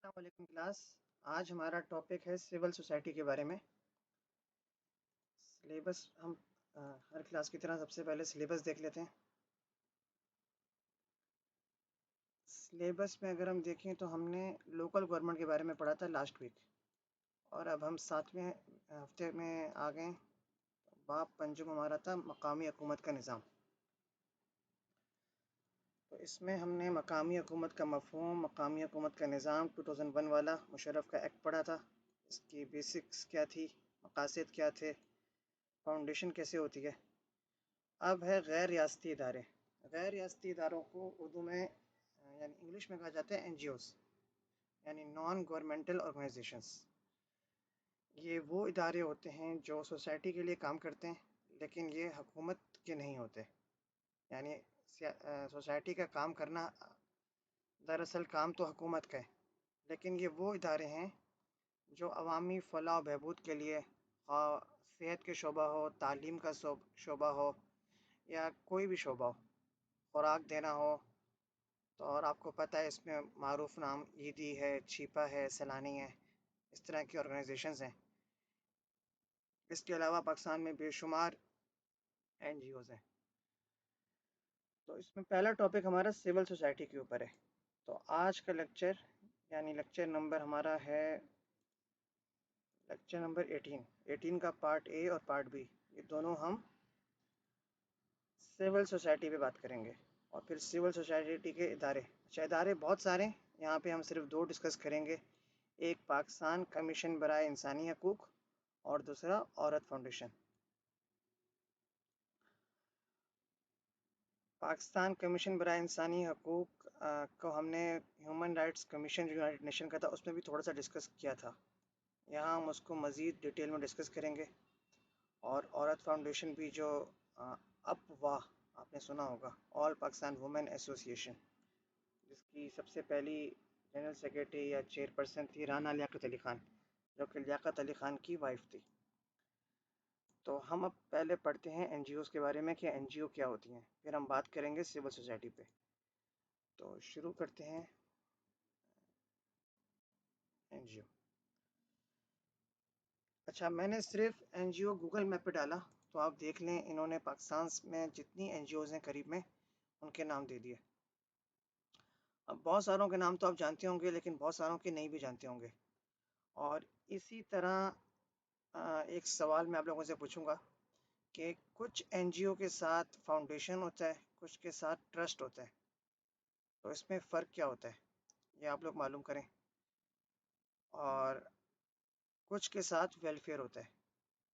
अस्सलाम वालेकुम क्लास। आज हमारा टॉपिक है सिविल सोसाइटी के बारे में। सिलेबस हम हर क्लास की तरह सबसे पहले सिलेबस देख लेते हैं। सिलेबस में अगर हम देखें तो हमने लोकल गवर्नमेंट के बारे में पढ़ा था लास्ट वीक, और अब हम 7वें हफ्ते में आ गए। बाब पंजुम हमारा था मकामी हुकूमत का निज़ाम। तो इसमें हमने मकामी हुकूमत का मफ़हूम, मकामी हुकूमत का निज़ाम 2001 वाला मुशर्रफ का एक्ट पढ़ा था। इसकी बेसिक्स क्या थी, मकासद क्या थे, फाउंडेशन कैसे होती है। अब है गैर रियासती इदारे। गैर रियासती इदारों को उर्दू में यानी इंग्लिश में कहा जाता है NGOs, यानी नॉन गवर्नमेंटल ऑर्गेनाइजेशंस। ये वो इदारे होते हैं जो सोसाइटी के लिए काम करते हैं, लेकिन ये हुकूमत के नहीं होते। यानी सोसाइटी का काम करना दरअसल काम तो हुकूमत का है, लेकिन ये वो इदारे हैं जो अवामी फ़लाह व बहबूद के लिए, सेहत के शोबा हो, तालीम का शोबा हो, या कोई भी शोबा हो, खुराक देना हो। तो और आपको पता है इसमें मारूफ नाम ईदी है, छिपा है, सैलानी है, इस तरह की ऑर्गेनाइजेशंस हैं। इसके अलावा पाकिस्तान में बेशुमार NGOs हैं। तो इसमें पहला टॉपिक हमारा सिविल सोसाइटी के ऊपर है। तो आज का लेक्चर यानी लेक्चर नंबर हमारा है लेक्चर नंबर 18 का पार्ट ए और पार्ट बी, ये दोनों हम सिविल सोसाइटी पे बात करेंगे। और फिर सिविल सोसाइटी के इदारे, अच्छा इदारे बहुत सारे हैं, यहाँ पे हम सिर्फ दो डिस्कस करेंगे। एक पाकिस्तान कमीशन बराए इंसानी हकूक़ और दूसरा औरत फाउंडेशन। पाकिस्तान कमीशन बराए इंसानी हकूक़ को हमने ह्यूमन राइट्स कमीशन जो यूनाइटेड नेशन का था उसमें भी थोड़ा सा डिस्कस किया था। यहाँ हम उसको मज़ीद डिटेल में डिस्कस करेंगे। और औरत फाउंडेशन भी जो अपवाह आपने सुना होगा, ऑल पाकिस्तान वुमेन एसोसिएशन, जिसकी सबसे पहली जनरल सेक्रेटरी या चेयरपर्सन थी राना लियाकत अली ख़ान, जो कि लियाकत अली ख़ान की वाइफ थी। तो हम अब पहले पढ़ते हैं NGOs के बारे में कि NGO क्या होती हैं, फिर हम बात करेंगे सिविल सोसाइटी पे। तो शुरू करते हैं NGO। अच्छा, मैंने सिर्फ NGO गूगल मैप पे डाला, तो आप देख लें इन्होंने पाकिस्तान में जितनी NGOs हैं करीब में उनके नाम दे दिए। अब बहुत सारों के नाम तो आप जानते होंगे, लेकिन बहुत सारों के नहीं भी जानते होंगे। और इसी तरह एक सवाल मैं आप लोगों से पूछूंगा कि कुछ NGO के साथ फाउंडेशन होता है, कुछ के साथ ट्रस्ट होता है, तो इसमें फ़र्क क्या होता है ये आप लोग मालूम करें। और कुछ के साथ वेलफेयर होता है,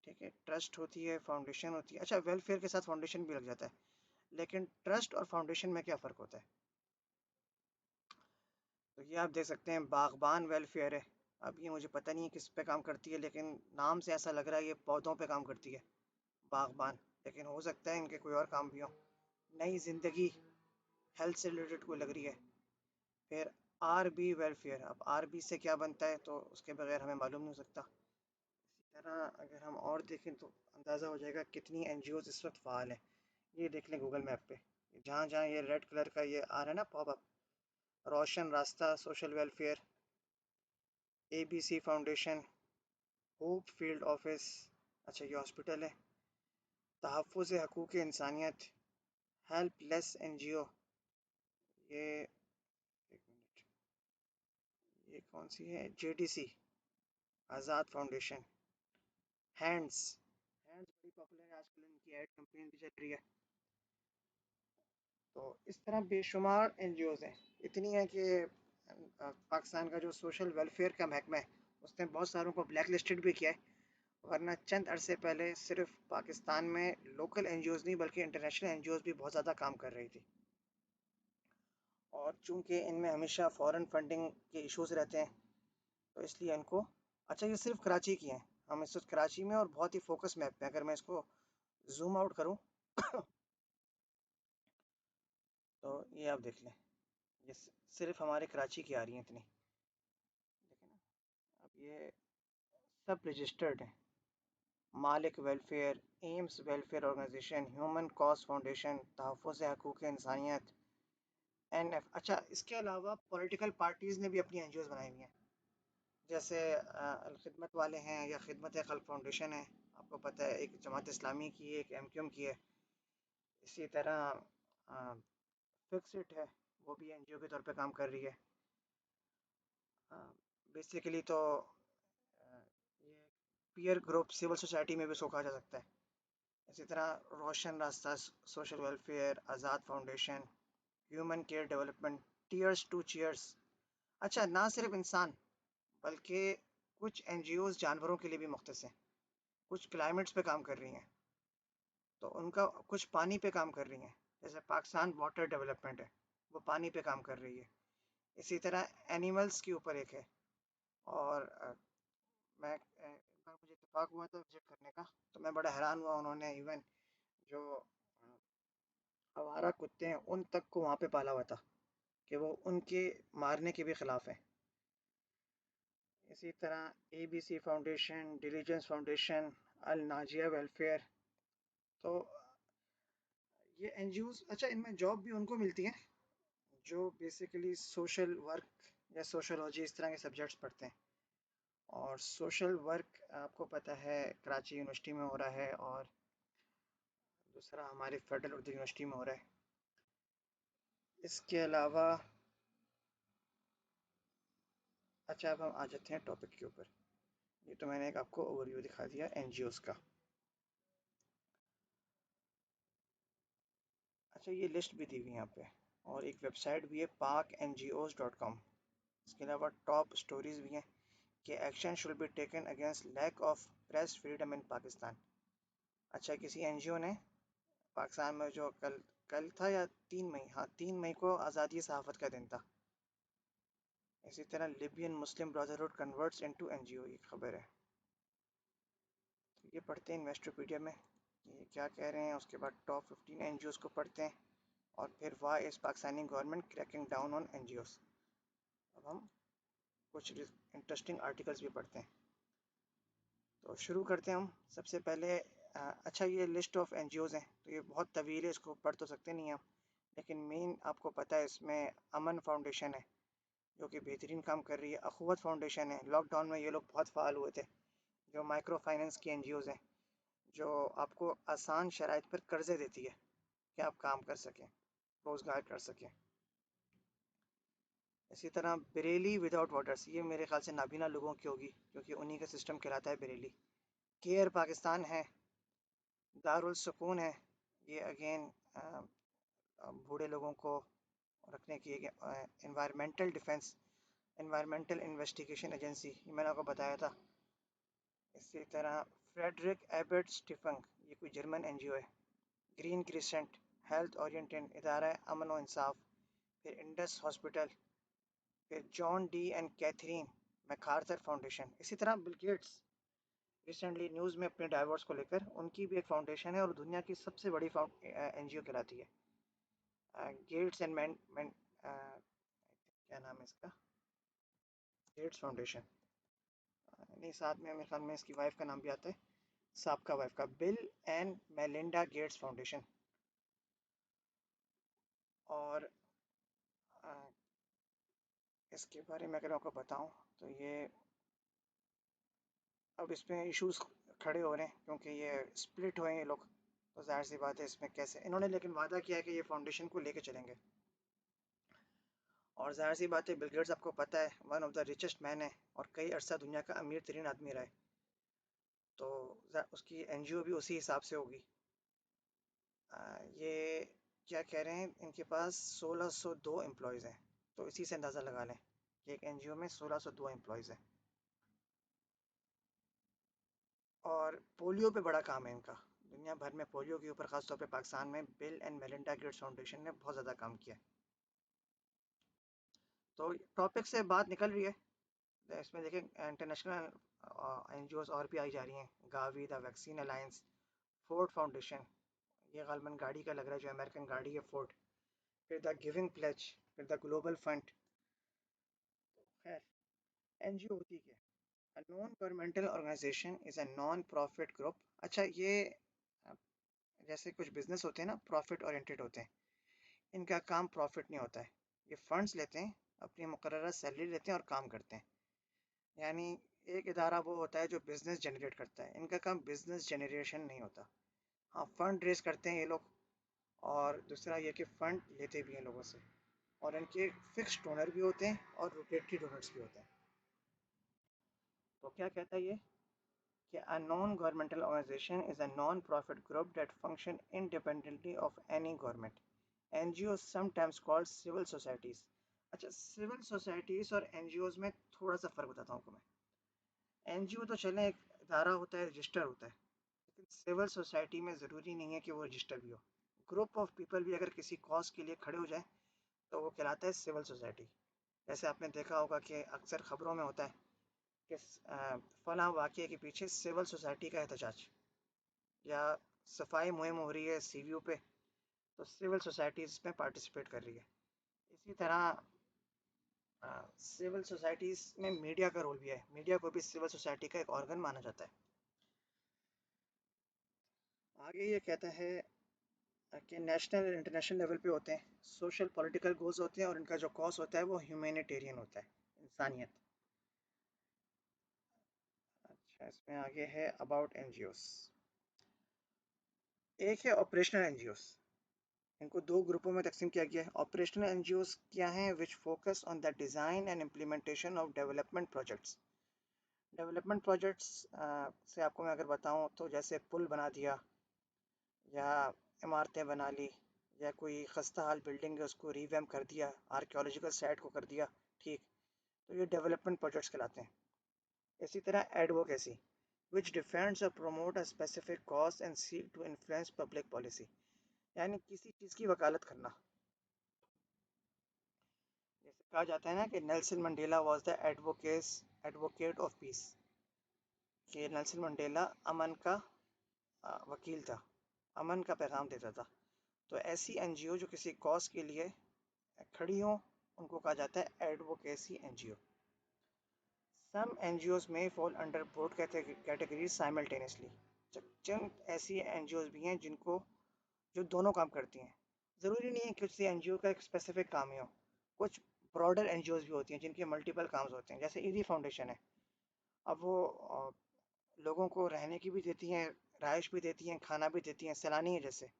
ठीक है, ट्रस्ट होती है, फाउंडेशन होती है। अच्छा, वेलफेयर के साथ फाउंडेशन भी लग जाता है, लेकिन ट्रस्ट और फाउंडेशन में क्या फ़र्क होता है। तो ये आप देख सकते हैं बागबान वेलफेयर है। अब ये मुझे पता नहीं है किस पे काम करती है, लेकिन नाम से ऐसा लग रहा है ये पौधों पे काम करती है, बागबान, लेकिन हो सकता है इनके कोई और काम भी हो। नई ज़िंदगी हेल्थ से रिलेटेड कोई लग रही है। फिर RB वेलफेयर, अब RB से क्या बनता है तो उसके बगैर हमें मालूम नहीं हो सकता। इसी तरह अगर हम और देखें तो अंदाज़ा हो जाएगा कितनी NGOs इस वक्त फ़ाल हैं। ये देख लें गूगल मैप पे, जहाँ जहाँ ये रेड कलर का ये आ रहा है ना पॉपअप, रोशन Rasta social welfare, ABC foundation, hope field office, अच्छा ये हॉस्पिटल है, तहफ़्फ़ुज़ हकूक़ इंसानियत, हेल्पलेस NGO, ये एक मिनट, ये कौन सी है, JDC, आज़ाद फाउंडेशन, हैंड्स, हैंड्स बड़ी पॉपुलर है आजकल, इनकी एड कैंपेन भी चल रही है। तो इस तरह बेशुमार NGOs हैं। इतनी है कि पाकिस्तान का जो सोशल वेलफेयर का महकमा है उसने बहुत सारों को ब्लैक लिस्टेड भी किया है, वरना चंद अरसे पहले सिर्फ पाकिस्तान में लोकल NGOs नहीं बल्कि इंटरनेशनल NGOs भी बहुत ज़्यादा काम कर रही थी। और चूंकि इनमें हमेशा फॉरेन फंडिंग के इश्यूज रहते हैं, तो इसलिए इनको, अच्छा ये सिर्फ कराची की हैं, हम इस वक्त कराची में और बहुत ही फोकस मैप में, अगर मैं इसको जूम आउट करूं तो ये आप देख लें, ये सिर्फ हमारे कराची की आ रही हैं इतनी, देखें ना। अब ये सब रजिस्टर्ड हैं, Malik welfare, Aims welfare organisation, human cause foundation, Tahaffuz Huqooq Insaniyat, NF। अच्छा, इसके अलावा पॉलिटिकल पार्टीज़ ने भी अपनी NGOs बनाई हुई हैं। जैसे खिदमत वाले हैं या खिदमत खल्क फाउंडेशन है, आपको पता है एक जमात इस्लामी की है, एक एमक्यूएम की है। इसी तरह फिक्सिट है, वो भी एनजीओ के तौर पे काम कर रही है। बेसिकली तो ये पीयर ग्रुप सिविल सोसाइटी में भी इसको कहा जा सकता है। इसी तरह Roshan Rasta social welfare, Azad foundation, human care development, tears to cheers. अच्छा, ना सिर्फ इंसान बल्कि कुछ एनजीओज जानवरों के लिए भी मुख्तस हैं। कुछ क्लाइमेट्स पे काम कर रही हैं, तो उनका कुछ पानी पे काम कर रही हैं। जैसे पाकिस्तान वाटर डेवलपमेंट है, वो पानी पे काम कर रही है। इसी तरह एनिमल्स के ऊपर एक है। और एक बार मुझे इत्तेफाक हुआ था विजिट करने का, तो मैं बड़ा हैरान हुआ, उन्होंने इवन जो आवारा कुत्ते हैं उन तक को वहाँ पे पाला हुआ था कि वो उनके मारने के भी खिलाफ है। इसी तरह एबीसी फाउंडेशन, डिलीजेंस फाउंडेशन, अल नाजिया वेलफेयर। तो ये एनजीओज, अच्छा इनमें जॉब भी उनको मिलती है जो बेसिकली सोशल वर्क या सोशोलॉजी इस तरह के सब्जेक्ट्स पढ़ते हैं। और सोशल वर्क आपको पता है कराची यूनिवर्सिटी में हो रहा है, और दूसरा हमारी फेडरल उर्दू यूनिवर्सिटी में हो रहा है। इसके अलावा अच्छा, अब हम आ जाते हैं टॉपिक के ऊपर। ये तो मैंने एक आपको ओवरव्यू दिखा दिया एनजीओज का। अच्छा, ये लिस्ट भी दी हुई है यहाँ पे, और एक वेबसाइट भी है pakngos.com। इसके अलावा टॉप स्टोरीज भी हैं कि action should be taken against lack of press freedom in Pakistan. अच्छा, किसी एनजीओ ने पाकिस्तान में जो कल कल था या 3 मई, हाँ 3 मई को आज़ादी सहाफ़त का दिन था। इसी तरह लिबियन मुस्लिम ब्रदरहुड कन्वर्ट्स इनटू एनजीओ, ये खबर है। तो ये पढ़ते हैं इन्वेस्टोपीडिया में ये क्या कह रहे हैं। उसके बाद टॉप 15 एनजीओज़ को पढ़ते हैं, और फिर why is Pakistani government cracking down on NGOs. अब हम कुछ इंटरेस्टिंग आर्टिकल्स भी पढ़ते हैं। तो शुरू करते हैं हम सबसे पहले। अच्छा, ये लिस्ट ऑफ एनजीओज़ हैं, तो ये बहुत तवील है, इसको पढ़ तो सकते नहीं आप, लेकिन मेन आपको पता है इसमें अमन फाउंडेशन है जो कि बेहतरीन काम कर रही है। अखुवत फाउंडेशन है, लॉकडाउन में ये लोग बहुत फ़ाल हुए थे। जो माइक्रो फाइनेंस की एनजीओज़ हैं जो आपको आसान शराइत पर कर्ज़े देती है कि आप काम कर सकें, रोज़गार कर सकें। इसी तरह बरेली विदाउट बॉर्डर्स, ये मेरे ख्याल से नाबीना लोगों की होगी क्योंकि उन्हीं का सिस्टम कहलाता है बरेली। केयर पाकिस्तान है, दारुल सुकून है, ये अगेन बूढ़े लोगों को रखने की एक environmental defence, environmental investigation agency, ये मैंने आपको बताया था। इसी तरह फ्रेडरिक एबर्ट स्टीफंग, ये कोई जर्मन एनजीओ है। ग्रीन क्रिसेंट, हेल्थ ओरिएंटेड इदारा अमन व इंसाफ। फिर इंडस हॉस्पिटल, फिर John D and Catherine MacArthur foundation. इसी तरह बिल गेट्स रिसेंटली न्यूज़ में अपने डाइवोर्स को लेकर, उनकी भी एक फाउंडेशन है और दुनिया की सबसे बड़ी एनजीओ कहलाती है। गेट्स एंड क्या नाम है इसका, गेट्स फाउंडेशन। नहीं, साथ में मेरे ख्याल में इसकी वाइफ का नाम भी आता है, साबका वाइफ का, bill and Melinda Gates foundation. और अ, इसके बारे में अगर आपको बताऊं तो ये अब इसमें इश्यूज खड़े हो रहे हैं क्योंकि ये स्प्लिट हुए हैं ये लोग। तो जाहिर सी बात है इसमें कैसे इन्होंने लेकिन वादा किया है कि ये फाउंडेशन को लेके चलेंगे। और जाहिर सी बात है बिल गेट्स आपको पता है one of the richest man है और कई अरसा दुनिया का अमीर तरीन आदमी रहा है, तो उसकी एनजीओ भी उसी हिसाब से होगी। ये क्या कह रहे हैं, इनके पास 1602 एम्प्लॉयज़ हैं, तो इसी से अंदाज़ा लगा लें कि एक एनजीओ में 1602 एम्प्लॉयज़ हैं। और पोलियो पे बड़ा काम है इनका, दुनिया भर में पोलियो के ऊपर, ख़ासतौर पे पाकिस्तान में bill and Melinda Gates foundation ने बहुत ज़्यादा काम किया है। तो टॉपिक से बात निकल रही है, तो इसमें देखें इंटरनेशनल एनजीओज और भी आई जा रही हैं। Gavi, the vaccine alliance, Ford foundation, ये गालमन गाड़ी का लग रहा है, जो अमेरिकन गाड़ी है फोर्ड। फिर द गिविंग प्लेज, फिर द ग्लोबल फंड। खैर, एनजीओ होती क्या है? A non-governmental organization is a non-profit group। अच्छा, ये अ, जैसे कुछ बिजनेस होते हैं ना, प्रॉफिट ओरिएंटेड होते हैं, इनका काम प्रॉफिट नहीं होता है। ये फंड्स लेते हैं, अपनी मुकर्ररा सैलरी लेते हैं और काम करते हैं। यानी एक इदारा वो होता है जो बिजनेस जनरेट करता है, इनका काम बिजनेस जनरेशन नहीं होता। हाँ, फंड रेज करते हैं ये लोग, और दूसरा ये कि फंड लेते भी हैं लोगों से, और इनके फिक्स डोनर भी होते हैं और रोटेटरी डोनर्स भी होते हैं। तो क्या कहता है ये कि a non-governmental organization is a non-profit group that function independently of any government. NGOs sometimes called civil societies. अच्छा, सिविल सोसाइटीज और एनजीओज में थोड़ा सा फर्क बताता हूँ आपको मैं। एनजीओ तो चले एक इदारा होता है, रजिस्टर होता है, लेकिन सिविल सोसाइटी में ज़रूरी नहीं है कि वो रजिस्टर भी हो। ग्रुप ऑफ पीपल भी अगर किसी कॉज के लिए खड़े हो जाए तो वो कहलाता है सिविल सोसाइटी। जैसे आपने देखा होगा कि अक्सर खबरों में होता है कि फलां वाक़ये के पीछे सिविल सोसाइटी का एहतजाज, या सफाई मुहिम हो रही है सीवीओ पे, तो सिविल सोसाइटीज़ में पार्टिसिपेट कर रही है। इसी तरह सिविल सोसाइटीज़ में मीडिया का रोल भी है, मीडिया को भी सिविल सोसाइटी का एक ऑर्गन माना जाता है। आगे ये कहता है कि नेशनल और इंटरनेशनल लेवल पे होते हैं, सोशल पॉलिटिकल गोल्स होते हैं, और इनका जो कॉज होता है वो ह्यूमैनिटेरियन होता है, इंसानियत। अच्छा, इसमें आगे है अबाउट एनजीओस। एक है ऑपरेशनल एनजीओस, इनको दो ग्रुपों में तकसीम किया गया है। ऑपरेशनल एनजीओस क्या हैं? Which focus on the design and implementation of development projects. Development projects से आपको मैं अगर बताऊं तो जैसे पुल बना दिया, या इमारतें बना ली, या कोई खस्ता हाल बिल्डिंग है उसको रिवैम्प कर दिया, आर्कियोलॉजिकल साइट को कर दिया ठीक, तो ये डेवलपमेंट प्रोजेक्ट्स कहलाते हैं। इसी तरह एडवोकेसी, विच डिफेंड्स और promote a specific cause and seek to influence public policy, यानी किसी चीज़ की वकालत करना। जैसे कहा जाता है ना कि Nelson Mandela was the advocate of peace, कि नेल्सन मंडेला अमन का वकील था, अमन का पैगाम देता था। तो ऐसी एनजीओ जो किसी कॉज के लिए खड़ी हो, उनको कहा जाता है एडवोकेसी एनजीओ। सम एनजीओज में fall under both categories simultaneously. चंद ऐसी एनजीओज भी हैं जिनको जो दोनों काम करती हैं। ज़रूरी नहीं है कि किसी एनजीओ का एक स्पेसिफिक काम ही हो, कुछ ब्रॉडर एनजीओज भी होती हैं जिनके मल्टीपल काम्स होते हैं। जैसे ईदी फाउंडेशन है, अब वो लोगों को रहने की भी देती हैं, रहाइश भी देती हैं, खाना भी देती हैं, सैलानी है जैसे,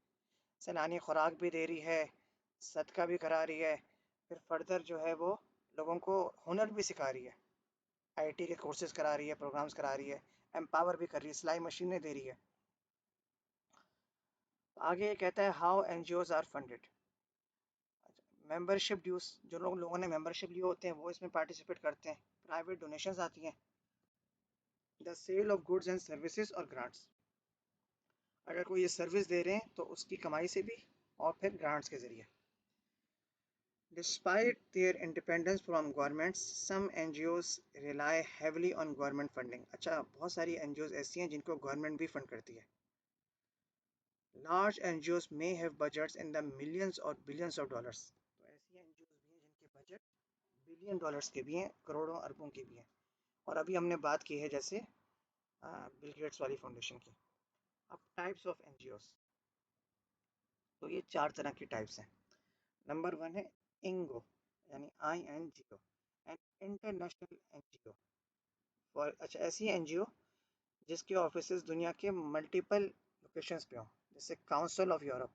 सैलानी खुराक भी दे रही है, सदका भी करा रही है, फिर फर्दर जो है वो लोगों को हुनर भी सिखा रही है, आईटी के कोर्सेज करा रही है, प्रोग्राम्स करा रही है, एम्पावर भी कर रही है, सिलाई मशीनें दे रही है। आगे ये कहता है how NGOs are funded. Membership dues, जो लोगों ने मेंबरशिप लिए होते हैं वो इसमें पार्टिसिपेट करते हैं। प्राइवेट डोनेशंस आती हैं, the sale of goods and services और ग्रांट्स, अगर कोई ये सर्विस दे रहे हैं तो उसकी कमाई से भी, और फिर ग्रांट्स के ज़रिए। Despite their independence from governments, some NGOs rely heavily on government funding. अच्छा, बहुत सारी NGOs ऐसी हैं जिनको गवर्नमेंट भी फंड करती है। Large NGOs may have budgets in the millions or billions of dollars. तो ऐसी NGOs भी हैं जिनके बजट बिलियन डॉलर्स के भी हैं, करोड़ों अरबों के भी हैं। और अभी हमने बात की है जैसे बिल गेट्स वाली फाउंडेशन की। अब टाइप्स ऑफ एनजीओस, तो ये चार तरह की टाइप्स हैं। नंबर वन है इंगो, यानी INGO, an international NGO. For अच्छा, ऐसी एनजीओ जिसके ऑफिसेज दुनिया के मल्टीपल लोकेशंस पे हों, जैसे काउंसिल ऑफ यूरोप।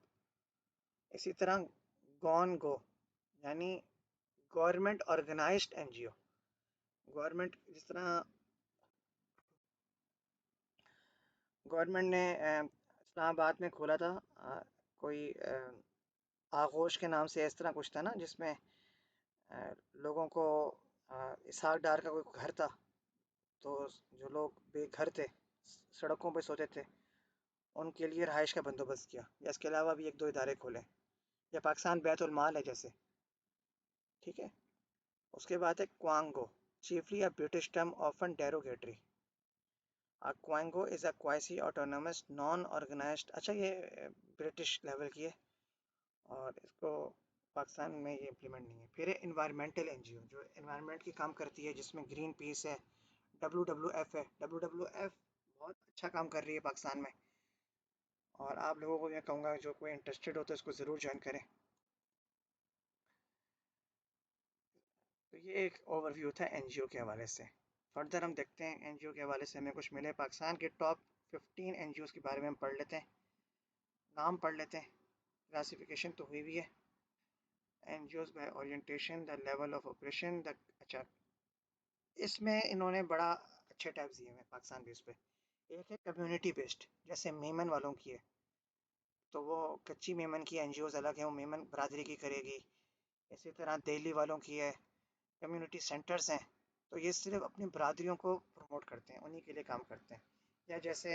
इसी तरह गॉन गो, यानी गवर्नमेंट ऑर्गेनाइज्ड एनजीओ। गवर्नमेंट जिस तरह गवर्नमेंट ने इस्लामाबाद में खोला था कोई आगोश के नाम से, इस तरह कुछ था ना, जिसमें लोगों को इसहाक डार का कोई घर था, तो जो लोग बेघर थे, सड़कों पे सोते थे, उनके लिए रहाइश का बंदोबस्त किया। या इसके अलावा भी एक दो इदारे खोले, या पाकिस्तान बैतुल माल है जैसे, ठीक है। उसके बाद है quango, chiefly a British term often derogatory. Quango is a quasi autonomous non organised, अच्छा ये ब्रिटिश लेवल की है, और इसको पाकिस्तान में ये इम्प्लीमेंट नहीं है। फिर है इन्वायरमेंटल एनजीओ, जो इन्वायरमेंट की काम करती है, जिसमें ग्रीन पीस है, WWF है। WWF बहुत अच्छा काम कर रही है पाकिस्तान में, और आप लोगों को मैं कहूँगा जो कोई इंटरेस्टेड हो तो इसको ज़रूर ज्वाइन करें। तो ये एक ओवरव्यू था एनजीओ के हवाले से। फर्दर हम देखते हैं एनजीओ के हवाले से हमें कुछ मिले। पाकिस्तान के टॉप 15 एनजीओ के बारे में हम पढ़ लेते हैं, नाम पढ़ लेते हैं। क्लासिफिकेशन तो हुई भी है। NGOs by orientation, the level of operation, the, अच्छा, इसमें इन्होंने बड़ा अच्छे टैब्स दिए हैं पाकिस्तान बेस पे। एक है कम्युनिटी बेस्ड, जैसे मेमन वालों की है, तो वो कच्ची मेमन की एनजीओज अलग है, वो मेमन बरादरी की करेगी। इसी तरह दिल्ली वालों की है, कम्युनिटी सेंटर्स हैं, तो ये सिर्फ अपनी बरादरियों को प्रमोट करते हैं, उन्हीं के लिए काम करते हैं। या जैसे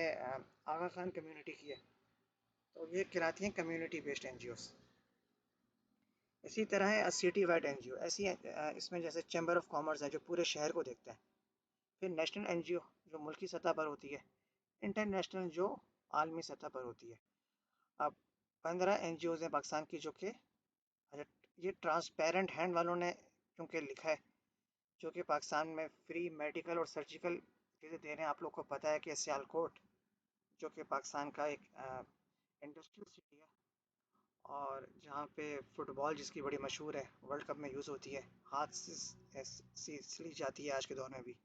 आगा खान कम्युनिटी की है, तो ये कहलाती हैं कम्युनिटी बेस्ड एनजीओज। इसी तरह है सिटी वाइड एनजीओ, ऐसी इसमें जैसे चैम्बर ऑफ कॉमर्स है जो पूरे शहर को देखता है। फिर नेशनल एनजीओ जो मुल्की सतह पर होती है, इंटरनेशनल जो आलमी सतह पर होती है। अब 15 एनजीओज हैं पाकिस्तान की जो कि, अच्छा, ये ट्रांसपेरेंट हैंड वालों ने क्योंकि लिखा है, जो कि पाकिस्तान में फ्री मेडिकल और सर्जिकल चीज़ें दे रहे हैं। आप लोग को पता है कि सियालकोट जो कि पाकिस्तान का एक इंडस्ट्रियल सिटी है, और जहाँ पे फ़ुटबॉल जिसकी बड़ी मशहूर है, वर्ल्ड कप में यूज़ होती है, हाथ से सी जाती है आज के दौर में भी,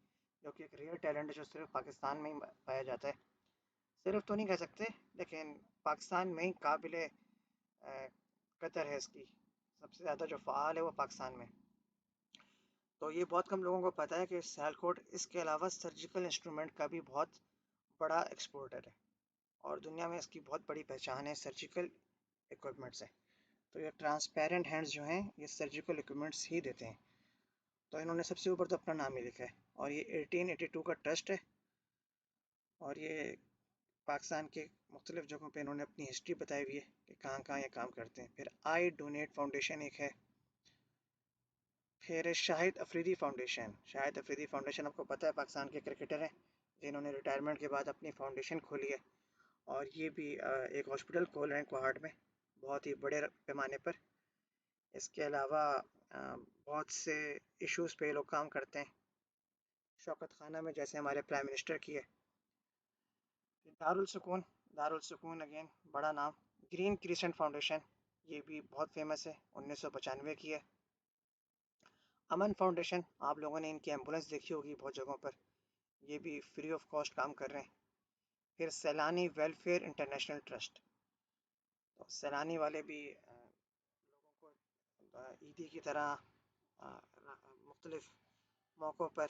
जो कि एक रेयर टैलेंट है जो सिर्फ पाकिस्तान में ही पाया जाता है। सिर्फ तो नहीं कह सकते, लेकिन पाकिस्तान में ही काबिल कदर है इसकी। सबसे ज़्यादा जो फ़ाल है वो पाकिस्तान में। तो ये बहुत कम लोगों को पता है कि सियालकोट इसके अलावा सर्जिकल इंस्ट्रूमेंट का भी बहुत बड़ा एक्सपोर्टर है, और दुनिया में इसकी बहुत बड़ी पहचान है सर्जिकल इक्विपमेंट से। तो ये ट्रांसपेरेंट हैंड्स जो हैं ये सर्जिकल इक्विपमेंट्स ही देते हैं। तो इन्होंने सबसे ऊपर तो अपना नाम ही लिखा है, और ये 1882 का ट्रस्ट है, और ये पाकिस्तान के मुख्तलिफ जगहों पे इन्होंने अपनी हिस्ट्री बताई हुई है कि कहाँ कहाँ ये काम करते हैं। फिर आई डोनेट फाउंडेशन एक है। फिर शाहिद अफरीदी फाउंडेशन, शाहिद अफरीदी फाउंडेशन आपको पता है पाकिस्तान के क्रिकेटर हैं जिन्होंने रिटायरमेंट के बाद अपनी फाउंडेशन खोली है, और ये भी एक हॉस्पिटल खोल रहे हैं कोहाट में, बहुत ही बड़े पैमाने पर। इसके अलावा बहुत से इश्यूज़ पे लोग काम करते हैं, शौकत खाना में जैसे हमारे प्राइम मिनिस्टर की है। दारुल सुकून, दारुल सुकून अगेन बड़ा नाम। ग्रीन क्रिसेंट फाउंडेशन, ये भी बहुत फेमस है, 1995 की है। अमन फाउंडेशन, आप लोगों ने इनकी एम्बुलेंस देखी होगी बहुत जगहों पर, ये भी फ्री ऑफ कॉस्ट काम कर रहे हैं। फिर सैलानी वेलफेयर इंटरनेशनल ट्रस्ट, तो सैलानी वाले भी लोगों को ईदी की तरह मुख्तलिफ मौक़ों पर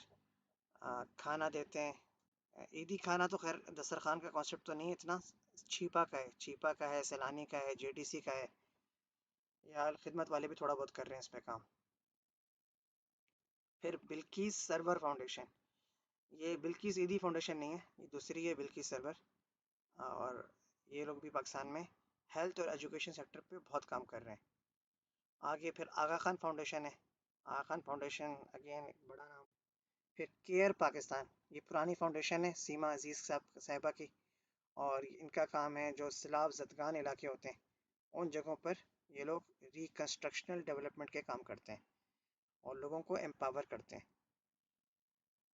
खाना देते हैं। ईदी खाना तो खैर दस्तरखान का कॉन्सेप्ट तो नहीं है इतना, छिपा का है, छिपा का है, सैलानी का है, जेडीसी का है, या खिदमत वाले भी थोड़ा बहुत कर रहे हैं इस पे काम। फिर बिल्किस सर्वर फाउंडेशन, ये बिल्किस ईदी फाउंडेशन नहीं है, ये दूसरी है बिल्किस सर्वर, और ये लोग भी पाकिस्तान में हेल्थ और एजुकेशन सेक्टर पे बहुत काम कर रहे हैं। आगे फिर आगा खान फाउंडेशन है, आगा खान फाउंडेशन अगेन एक बड़ा नाम। फिर केयर पाकिस्तान, ये पुरानी फाउंडेशन है सीमा अजीज़ साहबा की, और इनका काम है जो सैलाब ज़दगान इलाके होते हैं उन जगहों पर ये लोग रिकन्स्ट्रक्शनल डेवलपमेंट के काम करते हैं और लोगों को एम्पावर करते हैं।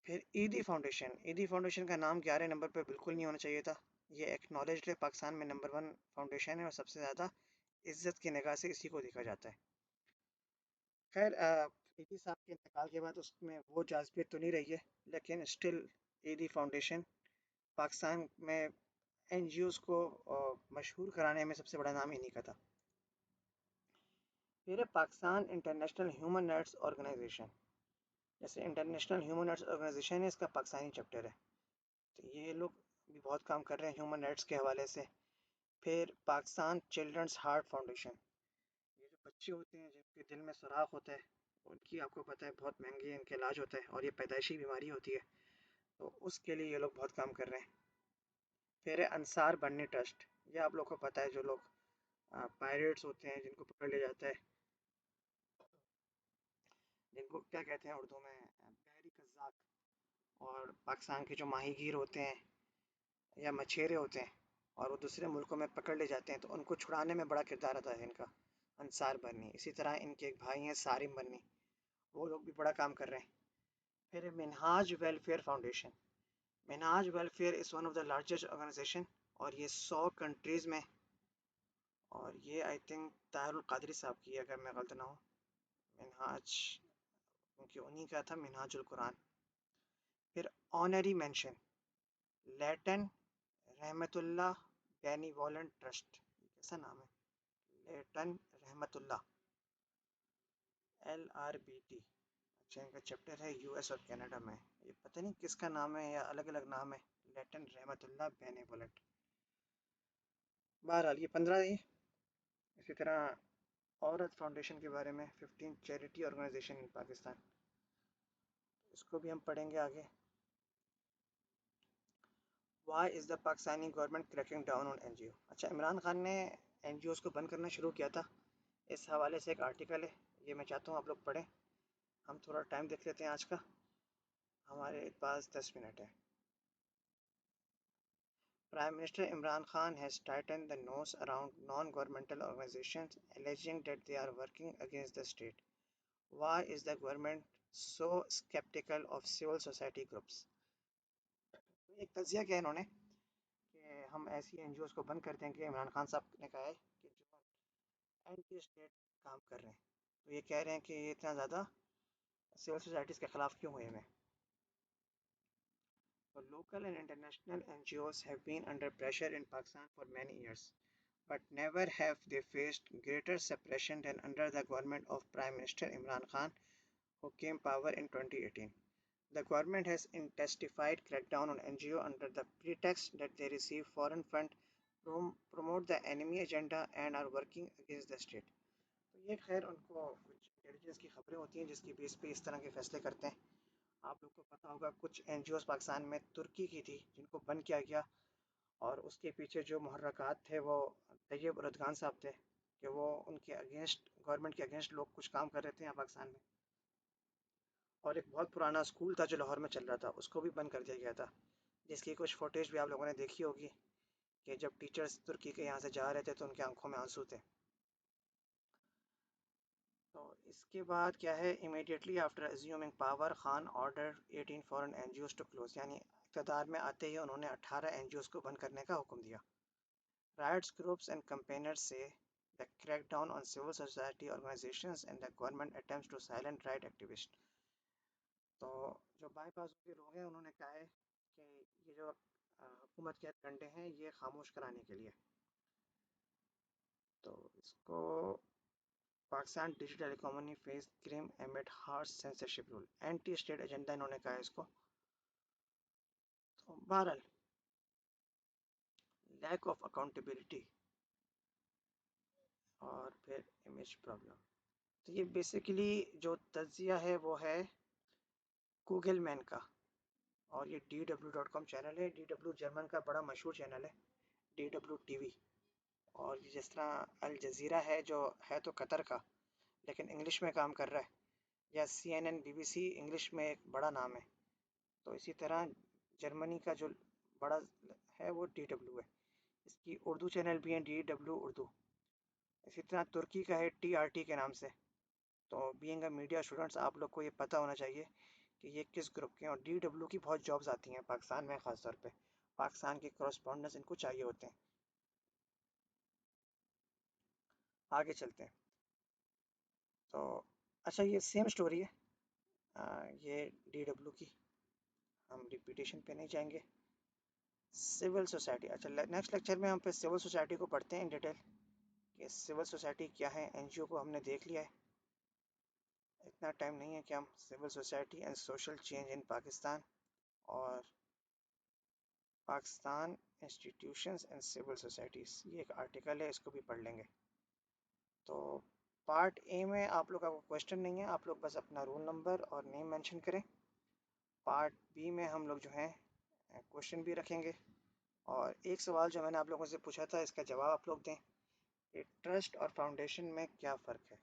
फिर ईदी फाउंडेशन, ईदी फाउंडेशन का नाम 11 नंबर पर बिल्कुल नहीं होना चाहिए था। ये एक्नॉलेज्ड है, पाकिस्तान में नंबर 1 फाउंडेशन है, और सबसे ज़्यादा इज्जत की निगाह से इसी को देखा जाता है। खैर ईदी साहब के इंतकाल के बाद उसमें वो जाज़िबियत तो नहीं रही है, लेकिन स्टिल ईदी फाउंडेशन पाकिस्तान में एनजीओज़ को मशहूर कराने में सबसे बड़ा नाम इन्हीं का था। फिर Pakistan international human rights organisation, जैसे इंटरनेशनल ह्यूमन राइट्स ऑर्गेनाइजेशन है, इसका पाकिस्तानी चैप्टर है, तो ये लोग भी बहुत काम कर रहे हैं ह्यूमन राइट्स के हवाले से। फिर पाकिस्तान चिल्ड्रंस हार्ट फाउंडेशन, ये जो बच्चे होते हैं जिनके दिल में सुराख होता है, उनकी आपको पता है बहुत महंगी इनका इलाज होता है, और ये पैदाइशी बीमारी होती है, तो उसके लिए ये लोग बहुत काम कर रहे हैं। फिर है अंसार बन्नी ट्रस्ट, ये आप लोग को पता है जो लोग पायरेट्स होते हैं जिनको पकड़ लिया जाता है, जिनको क्या कहते हैं उर्दू में, बहरी कज़ाक, और पाकिस्तान के जो माहीगीर होते हैं या मछेरे होते हैं और वो दूसरे मुल्कों में पकड़ ले जाते हैं, तो उनको छुड़ाने में बड़ा किरदार अदा है इनका, अंसार बन्नी। इसी तरह इनके एक भाई हैं सारिम बन्नी, वो लोग भी बड़ा काम कर रहे हैं। फिर Minhaj welfare foundation, Minhaj welfare is one of the largest organisation, और ये 100 कंट्रीज़ में, और ये आई थिंक ताहिरुल कादरी साहब की है अगर मैं गलत ना हूँ। मिनहाज, क्योंकि उन्हीं का था मिनहाजुल कुरान। फिर ऑनरी मेंशन लेटन रहमतुल्लाह बेनीवोलेंट ट्रस्ट, कैसा नाम है, लेटन रहमतुल्लाह LRBT। अच्छा, इनका चैप्टर है यूएस और कनाडा में, ये पता नहीं किसका नाम है या अलग अलग नाम है, लेटन रहमतुल्लाह बेनीवोलेंट। बहरहाल ये 15 ही। इसी तरह औरत फाउंडेशन के बारे में 15 चैरिटी ऑर्गेनाइजेशन इन पाकिस्तान, इसको भी हम पढ़ेंगे आगे। Why is the Pakistani government cracking down on NGO। अच्छा, इमरान खान ने NGOs को बंद करना शुरू किया था, इस हवाले से एक आर्टिकल है, ये मैं चाहता हूँ आप लोग पढ़ें। हम थोड़ा टाइम देख लेते हैं आज का, हमारे पास 10 मिनट है। Prime Minister Imran Khan has tightened the noose around non-governmental organizations, alleging that they are working against the state. Why is the government so skeptical of civil society groups? एक तजिया किया इन्होंने कि हम ऐसी NGOs को बंद कर देंगे। इमरान खान साहब ने कहा है कि जो एंटी स्टेट काम कर रहे हैं, तो ये कह रहे हैं कि ये इतना ज़्यादा सिविल सोसाइटीज़ के ख़िलाफ़ क्यों हुए हैं। So local and international NGOs have been under pressure in Pakistan for many years, but never have they faced greater suppression than under the government of Prime Minister Imran Khan, who came power in 2018. The government has intensified crackdown on NGO under the pretext that they receive foreign fund, promote the enemy agenda and are working against the state. तो ये खैर उनको कुछ intelligence की खबरें होती हैं जिसकी बेस पे इस तरह के फैसले करते हैं। आप लोग को पता होगा कुछ NGOs पाकिस्तान में तुर्की की थी जिनको बंद किया गया, और उसके पीछे जो मुहर्रकात थे वो तैयब उर्दगान साहब थे कि वो उनके अगेंस्ट, गवर्नमेंट के अगेंस्ट लोग कुछ काम कर रहे थे यहाँ पाकिस्तान में। और एक बहुत पुराना स्कूल था जो लाहौर में चल रहा था, उसको भी बंद कर दिया गया था, जिसकी कुछ फुटेज भी आप लोगों ने देखी होगी कि जब टीचर्स तुर्की के यहाँ से जा रहे थे तो उनकी आंखों में आंसू थे। तो इसके बाद क्या है, immediately after assuming power Khan order 18 foreign NGOs to close, यानी इक़्तिदार में आते ही उन्होंने 18 NGOs को बंद करने का हुक्म दिया। Rights groups and campaigners say the crackdown on civil society organizations and the government attempts to silence right activists। तो जो बाईपास के लोग हैं उन्होंने कहा है कि ये जो हुकूमत के डंडे हैं ये खामोश कराने के लिए। तो इसको Pakistan digital economy face grim amid harsh censorship rule, anti state agenda इन्होंने कहा है इसको। तो बहरहाल लैक ऑफ अकाउंटेबिलिटी और फिर इमेज प्रॉब्लम। तो ये बेसिकली जो तज्जिया है वो है गूगल मैन का, और ये DW.com चैनल है। DW जर्मन का बड़ा मशहूर चैनल है, DW TV। और जिस तरह अल जज़ीरा है जो है तो कतर का लेकिन इंग्लिश में काम कर रहा है, या CNN BBC इंग्लिश में एक बड़ा नाम है, तो इसी तरह जर्मनी का जो बड़ा है वो DW है। इसकी उर्दू चैनल भी है DW उर्दू। इसी तरह तुर्की का है TRT के नाम से। तो बीइंग अ मीडिया स्टूडेंट्स आप लोग को ये पता होना चाहिए कि ये किस ग्रुप के हैं, और DW की बहुत जॉब्स आती हैं पाकिस्तान में, ख़ास तौर पे पाकिस्तान के कॉरेस्पॉन्डेंट्स इनको चाहिए होते हैं। आगे चलते हैं। तो अच्छा, ये सेम स्टोरी है, ये DW की, हम रिपीटेशन पे नहीं जाएंगे। सिविल सोसाइटी, अच्छा नेक्स्ट लेक्चर में हम फिर सिविल सोसाइटी को पढ़ते हैं इन डिटेल कि सिविल सोसाइटी क्या है। NGO को हमने देख लिया है, इतना टाइम नहीं है कि हम civil society and social change in Pakistan और Pakistan institutions and civil societies, ये एक आर्टिकल है, इसको भी पढ़ लेंगे। तो पार्ट ए में आप लोग का कोई क्वेश्चन नहीं है, आप लोग बस अपना रोल नंबर और नेम मेंशन करें। पार्ट बी में हम लोग जो हैं क्वेश्चन भी रखेंगे, और एक सवाल जो मैंने आप लोगों से पूछा था इसका जवाब आप लोग दें कि ट्रस्ट और फाउंडेशन में क्या फ़र्क है।